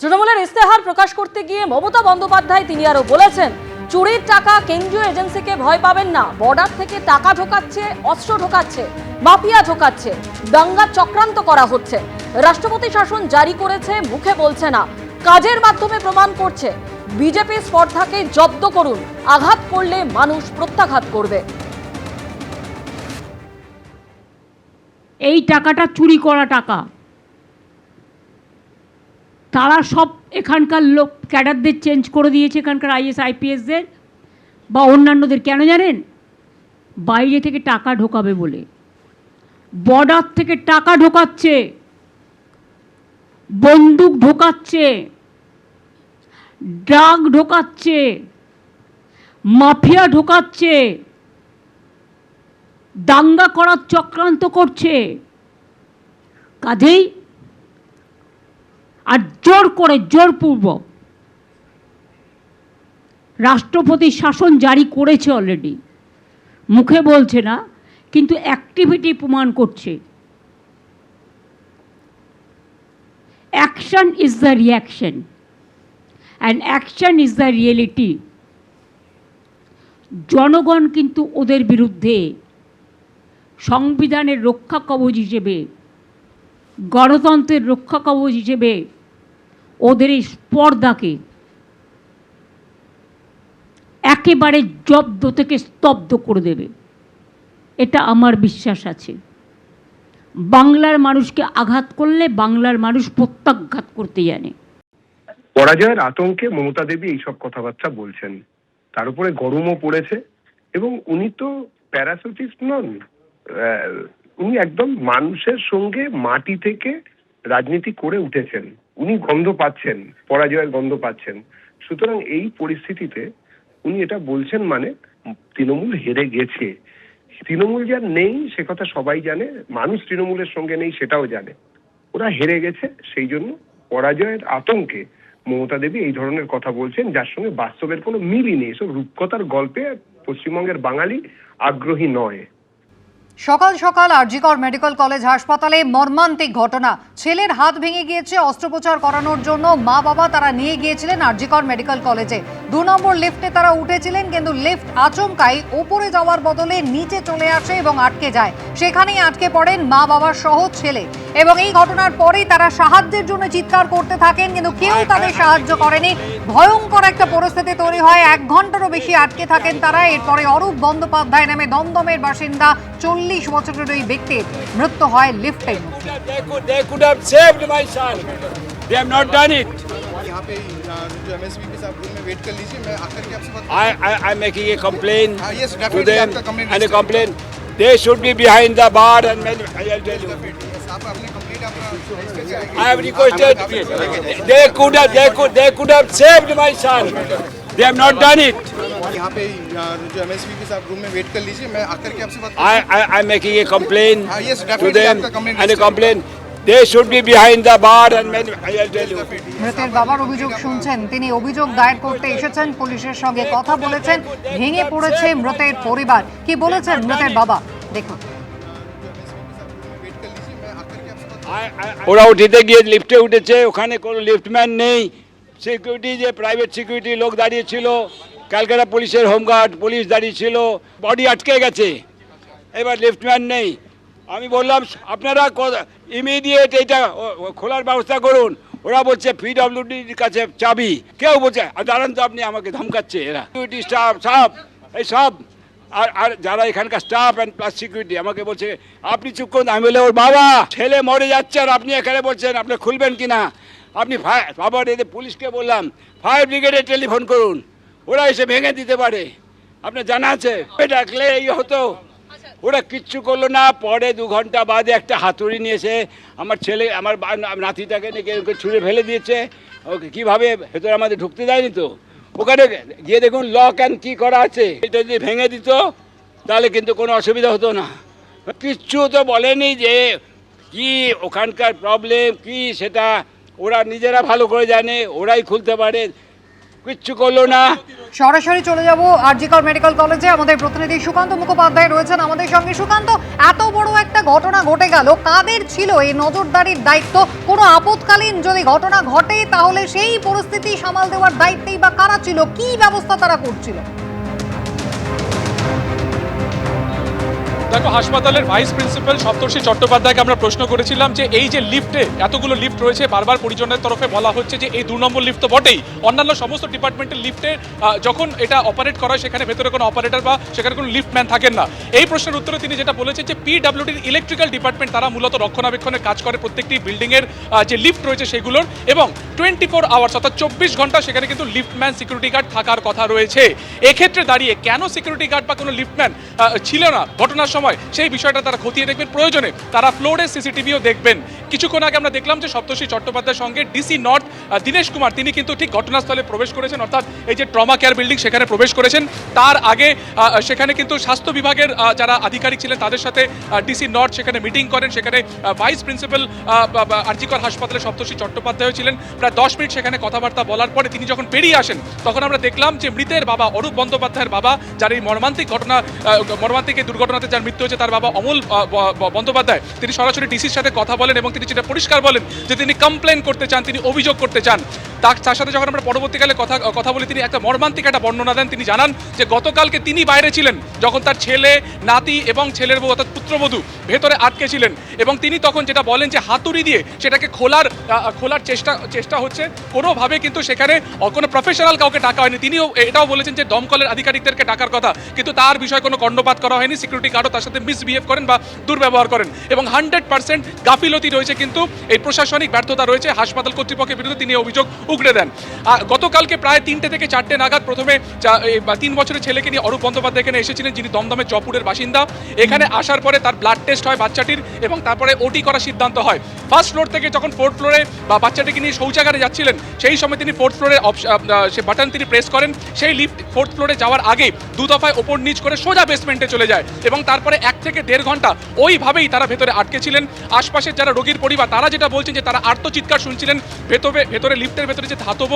তৃণমূলের ইস্তেহার প্রকাশ করতে গিয়ে মমতা বন্দ্যোপাধ্যায় তিনি আরো বলেছেন, চুরির টাকা কেন্দ্রীয় এজেন্সিকে ভয় পাবেন না, বর্ডার থেকে টাকা ঢোকাচ্ছে, অস্ত্র ঢোকাচ্ছে, মাফিয়া ঢোকাচ্ছে, দাঙ্গা চক্রান্ত করা হচ্ছে। রাষ্ট্রপতি শাসন জারি করেছে, মুখে বলছে না, কাজের মাধ্যমে প্রমাণ করছে। বিজেপি স্পর্ধাকে জব্দ করুন, আঘাত করলে মানুষ প্রত্যাঘাত করবে। এই টাকাটা চুরি করা টাকা। তারা সব এখানকার লোক ক্যাডারদের চেঞ্জ করে দিয়েছে, এখানকার আইএস আইপিএসদের বা অন্যান্যদের। কেন জানেন? বাইরে থেকে টাকা ঢোকাবে বলে। বর্ডার থেকে টাকা ঢোকাচ্ছে, বন্দুক ঢোকাচ্ছে, ড্রাগ ঢোকাচ্ছে, মাফিয়া ঢোকাচ্ছে, দাঙ্গা করার চক্রান্ত করছে। কাজেই আর জোর করে, জোরপূর্বক রাষ্ট্রপতি শাসন জারি করেছে অলরেডি, মুখে বলছে না, কিন্তু অ্যাক্টিভিটি প্রমাণ করছে। Action is the reaction and action is the reality. জনগণ কিন্তু ওদের বিরুদ্ধে সংবিধানের রক্ষা কবচ হিসেবে, গণতন্ত্রের রক্ষা কবচ হিসেবে ওদের এই স্পর্ধাকে একেবারে জব্দ থেকে স্তব্ধ করে দেবে, এটা আমার বিশ্বাস আছে। বাংলার মানুষকে আঘাত করলে বাংলার মানুষ প্রত্যাঘাত করতে জানে। পরাজয়ের আতঙ্কে মমতা দেবী এইসব কথাবার্তা বলছেন, তার উপরে গরমও পড়েছে এবং উনি তো প্যারাসুটিস্ট নন, উনি একদম মানুষের সঙ্গে মাটি থেকে রাজনীতি করে উঠেছেন। উনি গন্ধ পাচ্ছেন, পরাজয়ের গন্ধ পাচ্ছেন। সুতরাং এই পরিস্থিতিতে উনি এটা বলছেন মানে তৃণমূল হেরে গেছে। তৃণমূল যার নেই সে কথা সবাই জানে, মানুষ তৃণমূলের সঙ্গে নেই সেটাও জানে। ওরা হেরে গেছে, সেই জন্য পরাজয়ের আতঙ্কে মমতা দেবী এই ধরনের কথা বলছেন, যার সঙ্গে বাস্তবের কোনো মিলই নেই। এসব রূপকথার গল্পে পশ্চিমবঙ্গের বাঙালি আগ্রহী নয়। সকাল সকাল আরজিকর মেডিকেল কলেজ হাসপাতালে মর্মান্তিক ঘটনা। ছেলের হাত ভেঙে গিয়েছে, অস্ত্রোপচার করানোর জন্য মা বাবা তারা নিয়ে গিয়েছিলেন আরজিকর মেডিকেল কলেজে। 2 নম্বর লিফটে তারা উঠেছিলেন, কিন্তু লিফট আচমকাই ওপরে যাওয়ার বদলে নিচে চলে আসে এবং আটকে যায়। সেখানেই আটকে পড়েন মা বাবার সহ ছেলে, এবং এই ঘটনার পরেই তারা সাহায্যের জন্য চিৎকার করতে থাকেন, কিন্তু কেউ তাদের সাহায্য করেনি। ভয়ঙ্কর একটা পরিস্থিতি তৈরি হয়, 1 ঘন্টারও বেশি আটকে থাকেন তারা। এরপরে অরূপ বন্দ্যোপাধ্যায় নামে দমদমের বাসিন্দা 40 বছরের ওই ব্যক্তির মৃত্যু হয় লিফটের মধ্যে। They could have saved my son. They have not done it. यहाँ पे जो MSVP साहब रूम में वेट कर लीजिए, मैं आकर के आपसे बात I'm making a complaint yes, to definitely them आपका complaint and a register complaint. They should be behind the bar and I'll tell you. आप अपने कंप्लीट आपका रजिस्टर कराएंगे। I have requested. They could have saved my son. They have not done it. यहाँ पे जो MSVP साहब room में wait कर लीजिए, मैं आकर के आपसे बात I'm making a complaint yes, to definitely them आपका complaint and a register complaint. They should be behind the bar and I'll tell you. মৃতের বাবার অভিযোগ শুনছেন, তিনি অভিযোগ দায়ের করতে এসেছেন, পুলিশের সঙ্গে কথা বলেছেন, ভেঙে পড়েছে মৃতের পরিবার। কি বলেছেন মৃতের বাবা দেখুন। ওরা উঠিতে গিয়ে লিফটে উঠেছে, ওখানে কোনো লিফটম্যান নেই, সিকিউরিটি যে প্রাইভেট সিকিউরিটি লোক দাঁড়িয়ে ছিল, ক্যালকাটা পুলিশের হোমগার্ড পুলিশ দাঁড়িয়ে ছিল, বডি আটকে গেছে, এবার লিফটম্যান নেই। আমি বললাম আপনারা ইমিডিয়েট এইটা খোলার ব্যবস্থা করুন। ওরা বলছে পিডব্লিউডির কাছে চাবি, কেউ বলছে দাঁড়ান তো আপনি, আমাকে ধমকাচ্ছে এরা সিকিউরিটি স্টাফ সব এই সব, আর যারা এখানকার স্টাফ অ্যান্ড প্লাস সিকিউরিটি আমাকে বলছে আপনি চুপ করুন। আমি বলে ওর বাবা ছেলে মরে যাচ্ছে আর আপনি এখানে বলছেন আপনি খুলবেন কি না, আপনি বাবা এদের পুলিশকে বললাম ফায়ার ব্রিগেডে টেলিফোন করুন, ওরা এসে ভেঙে দিতে পারে, আপনার জানা আছে। ডাকলে এই হতো, ওরা কিচ্ছু করলো না। পরে 2 ঘন্টা বাদে একটা হাতুড়ি নিয়েছে, আমার ছেলে আমার নাতিটাকে নিয়ে ছুঁড়ে ফেলে দিয়েছে। ওকে কীভাবে ভেতরে আমাদের ঢুকতে দেয়নি তো, ওখানে গিয়ে দেখুন লক অ্যান্ড কি করা আছে। এটা যদি ভেঙে দিত তাহলে কিন্তু কোনো অসুবিধা হতো না। কিচ্ছু তো বলেনি যে কি ওখানকার প্রবলেম কি, সেটা ওরা নিজেরা ভালো করে জানে, ওরাই খুলতে পারে। কিচ্ছু করলো না। সরাসরি চলে যাব আরজিকর মেডিকেল কলেজে। আমাদের প্রতিনিধি সুকান্ত মুখোপাধ্যায় রয়েছেন আমাদের সঙ্গে। সুকান্ত, এত বড় একটা ঘটনা ঘটে গেল, কাদের ছিল এই নজরদারির দায়িত্ব? কোনো আপৎকালীন যদি ঘটনা ঘটে তাহলে সেই পরিস্থিতি সামাল দেওয়ার দায়িত্বেই বা কারা ছিল? কি ব্যবস্থা তারা করছিল? দেখো, হাসপাতালের ভাইস প্রিন্সিপাল সপ্তর্ষি চট্টোপাধ্যায়কে আমরা প্রশ্ন করেছিলাম যে এই যে লিফটে এতগুলো লিফট রয়েছে, বারবার পরিজনের তরফে বলা হচ্ছে যে এই 2 নম্বর লিফট তো বটেই, অন্যান্য সমস্ত ডিপার্টমেন্টের লিফটে যখন এটা অপারেট করা হয় সেখানে ভেতরে কোনো অপারেটর বা সেখানে কোনো লিফটম্যান থাকেন না। এই প্রশ্নের উত্তরে তিনি যেটা বলেছেন যে পিডব্লিউডির ইলেকট্রিক্যাল ডিপার্টমেন্ট তারা মূলত রক্ষণাবেক্ষণের কাজ করে প্রত্যেকটি বিল্ডিংয়ের যে লিফট রয়েছে সেগুলোর, এবং 24 আওয়ার্স অর্থাৎ 24 ঘন্টা সেখানে কিন্তু লিফটম্যান সিকিউরিটি গার্ড থাকার কথা রয়েছে। এক্ষেত্রে দাঁড়িয়ে কেন সিকিউরিটি গার্ড বা কোনো লিফটম্যান ছিল না ঘটনার সময়, সেই বিষয়টা তারা খতিয়ে দেখবেন, প্রয়োজনে তারা ফ্লোরে সিসিটিভিও দেখবেন। কিছুক্ষণ আগে আমরা দেখলাম যে সপ্তর্ষি চট্টোপাধ্যায়ের সঙ্গে ডিসি নর্থ দীনেশ কুমার তিনি কিন্তু ঠিক ঘটনাস্থলে প্রবেশ করেছেন, অর্থাৎ এই যে ট্রমা কেয়ার বিল্ডিং সেখানে প্রবেশ করেছেন। তার আগে সেখানে কিন্তু স্বাস্থ্য বিভাগের যারা আধিকারিক ছিলেন তাদের সাথে ডিসি নর্থ সেখানে মিটিং করেন। সেখানে ভাইস প্রিন্সিপাল আরজিকর হাসপাতালে সপ্তর্ষি চট্টোপাধ্যায় ছিলেন। প্রায় 10 মিনিট সেখানে কথাবার্তা বলার পরে তিনি যখন বেরিয়ে আসেন তখন আমরা দেখলাম যে মৃতের বাবা অরূপ বন্দ্যোপাধ্যায়ের বাবা, যার এই মর্মান্তিক এই দুর্ঘটনাতে যার মৃত্যু হয়েছে, তার বাবা অমল বন্দ্যোপাধ্যায়, তিনি সরাসরি ডিসির সাথে কথা বলেন এবং তিনি যেটা পরিষ্কার বলেন যে তিনি কমপ্লেন করতে চান, তিনি অভিযোগ করতে চান। তার সাথে যখন আমরা পরবর্তীকালে কথা বলি, তিনি একটা মর্মান্তিক একটা বর্ণনা দেন। তিনি জানান যে গতকালকে তিনি বাইরে ছিলেন যখন তার ছেলে, নাতি এবং ছেলের বউ অর্থাৎ পুত্রবধূ ভেতরে আটকে ছিলেন, এবং তিনি তখন যেটা বলেন যে হাতুড়ি দিয়ে সেটাকে খোলার চেষ্টা হচ্ছে, কোনোভাবে কিন্তু সেখানে কোনো প্রফেশনাল কাউকে ডাকা হয়নি। তিনিও এটাও বলেছেন যে দমকলের আধিকারিকদেরকে ডাকার কথা, কিন্তু তার বিষয়ে কোনো কর্ণপাত করা হয়নি। সিকিউরিটি গার্ডও তার সাথে মিসবিহেভ করেন বা দুর্ব্যবহার করেন, এবং 100% গাফিলতি রয়েছে, কিন্তু এই প্রশাসনিক ব্যর্থতা রয়েছে হাসপাতাল কর্তৃপক্ষের বিরুদ্ধে, তিনি অভিযোগ উগড়ে দেন। আর গতকালকে প্রায় 3টে থেকে 4টে নাগাদ প্রথমে 3 বছরের ছেলেকে নিয়ে অরূপ বন্দ্যোপাধ্যায় এখানে এসেছিলেন, যিনি দমদমের জয়পুরের বাসিন্দা। এখানে আসার পরে তার ব্লাড টেস্ট হয় বাচ্চাটির, এবং তারপরে ওটি করার সিদ্ধান্ত হয়। ফার্স্ট ফ্লোর থেকে যখন 4th ফ্লোরে বাচ্চাটিকে নিয়ে শৌচাগারে যাচ্ছিলেন, সেই সময় তিনি 4th ফ্লোরে সে বাটন তিনি প্রেস করেন। সেই লিফট 4th ফ্লোরে যাওয়ার আগে 2 দফায় ওপর নিচ করে সোজা বেসমেন্টে চলে যায়, এবং তারপরে 1 থেকে 1.5 ঘন্টা ওইভাবেই তারা ভেতরে আটকে ছিলেন। আশপাশের যারা রোগীর পরিবার তারা যেটা বলছেন যে তারা আর্তচিৎকার শুনছিলেন। ভেতরে লিফটের ভেতরে যে ধাতব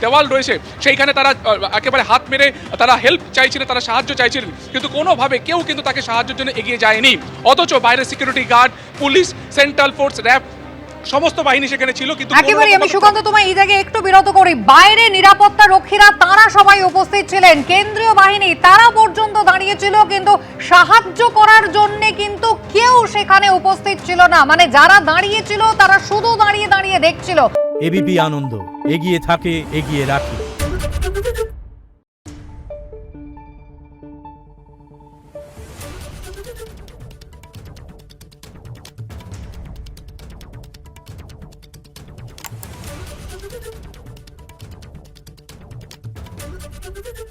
দেওয়াল রয়েছে সেইখানে তারা একেবারে হাত মেরে তারা হেল্প চাইছিলেন, তারা সাহায্য চাইছিলেন, কিন্তু কোনোভাবে কেউ কিন্তু তাকে সাহায্যের জন্য এগিয়ে যায়নি। অথচ বাইরে security guard, police, central force, RAB সমস্ত বাহিনী সেখানে ছিল। কিন্তু একেবারে আমি সুকান্ত তোমায় এই জায়গায় একটু বিরত করি। বাইরে নিরাপত্তা রক্ষীরা তারা সবাই উপস্থিত ছিলেন, কেন্দ্রীয় বাহিনী তারা পর্যন্ত দাঁড়িয়েছিল, কিন্তু সাহায্য করার জন্য কিন্তু কেউ সেখানে উপস্থিত ছিল না। মানে যারা দাঁড়িয়েছিল তারা শুধু দাঁড়িয়ে দেখছিল। এবিপি আনন্দ, এগিয়ে থাকে, এগিয়ে রাখে। Thank you.